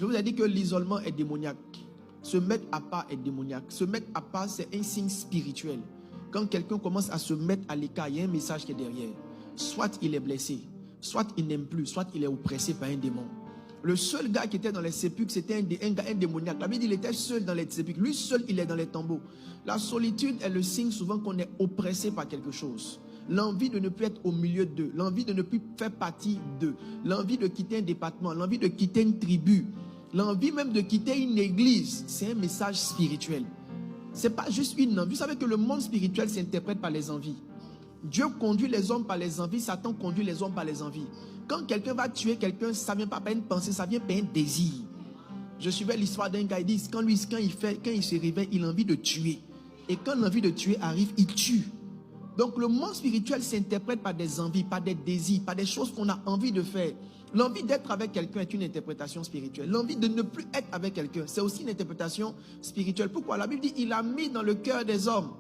Je vous ai dit que l'isolement est démoniaque. Se mettre à part est démoniaque. Se mettre à part, c'est un signe spirituel. Quand quelqu'un commence à se mettre à l'écart, il y a un message qui est derrière. Soit il est blessé, soit il n'aime plus, soit il est oppressé par un démon. Le seul gars qui était dans les sépulcres, c'était un démoniaque. La Bible dit qu'il était seul dans les sépulcres. Lui seul, il est dans les tombeaux. La solitude est le signe souvent qu'on est oppressé par quelque chose. L'envie de ne plus être au milieu d'eux. L'envie de ne plus faire partie d'eux. L'envie de quitter un département. L'envie de quitter une tribu. L'envie même de quitter une église. C'est un message spirituel. Ce n'est pas juste une envie. Vous savez que le monde spirituel s'interprète par les envies. Dieu conduit les hommes par les envies. Satan conduit les hommes par les envies. Quand quelqu'un va tuer quelqu'un, ça ne vient pas par une pensée, ça vient par un désir. Je suivais l'histoire d'un gars, il dit, quand il se réveille, il a envie de tuer. Et quand l'envie de tuer arrive, il tue. Donc le monde spirituel s'interprète par des envies, par des désirs, par des choses qu'on a envie de faire. L'envie d'être avec quelqu'un est une interprétation spirituelle. L'envie de ne plus être avec quelqu'un, c'est aussi une interprétation spirituelle. Pourquoi? La Bible dit, il a mis dans le cœur des hommes.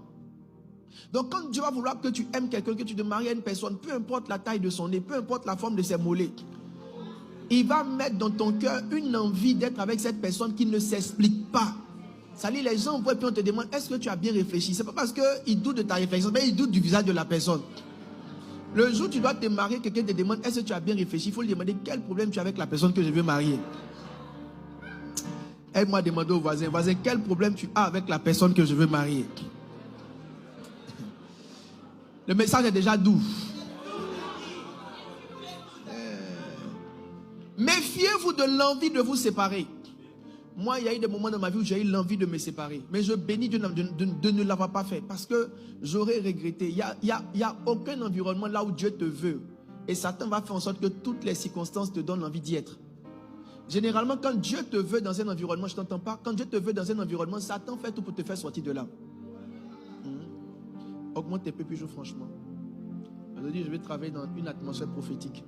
Donc quand Dieu va vouloir que tu aimes quelqu'un, que tu te maries à une personne, peu importe la taille de son nez, peu importe la forme de ses mollets, il va mettre dans ton cœur une envie d'être avec cette personne qui ne s'explique pas. C'est-à-dire, les gens voient et puis on te demande, est-ce que tu as bien réfléchi? C'est pas parce qu'ils doutent de ta réflexion, mais ils doutent du visage de la personne. Le jour où tu dois te marier, quelqu'un te demande, est-ce que tu as bien réfléchi? Il faut lui demander, quel problème tu as avec la personne que je veux marier? Aide-moi à demander au voisin, quel problème tu as avec la personne que je veux marier? Le message est déjà doux. Méfiez-vous de l'envie de vous séparer. Moi, il y a eu des moments dans ma vie où j'ai eu l'envie de me séparer. Mais je bénis Dieu de ne l'avoir pas fait. Parce que j'aurais regretté. Il n'y a aucun environnement là où Dieu te veut. Et Satan va faire en sorte que toutes les circonstances te donnent l'envie d'y être. Généralement, quand Dieu te veut dans un environnement, je ne t'entends pas. Quand Dieu te veut dans un environnement, Satan fait tout pour te faire sortir de là. Augmente tes peu plus, franchement. Aujourd'hui, je vais travailler dans une atmosphère prophétique.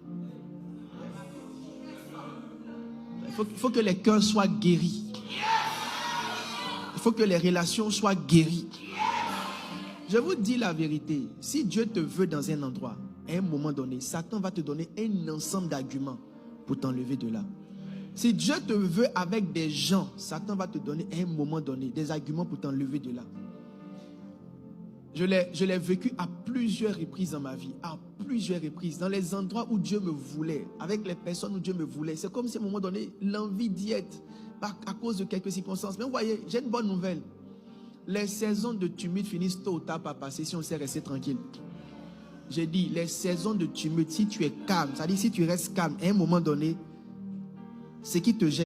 Il faut que les cœurs soient guéris. Il faut que les relations soient guéries. Je vous dis la vérité. Si Dieu te veut dans un endroit, à un moment donné, Satan va te donner un ensemble d'arguments pour t'enlever de là. Si Dieu te veut avec des gens, Satan va te donner à un moment donné des arguments pour t'enlever de là. Je l'ai vécu à plusieurs reprises dans ma vie. À plusieurs reprises. Dans les endroits où Dieu me voulait. Avec les personnes où Dieu me voulait. C'est comme si à un moment donné, l'envie d'y être. À cause de quelques circonstances. Mais vous voyez, j'ai une bonne nouvelle. Les saisons de tumulte finissent tôt ou tard par passer si on sait rester tranquille. J'ai dit, les saisons de tumulte, si tu es calme, c'est-à-dire si tu restes calme, à un moment donné, ce qui te gêne.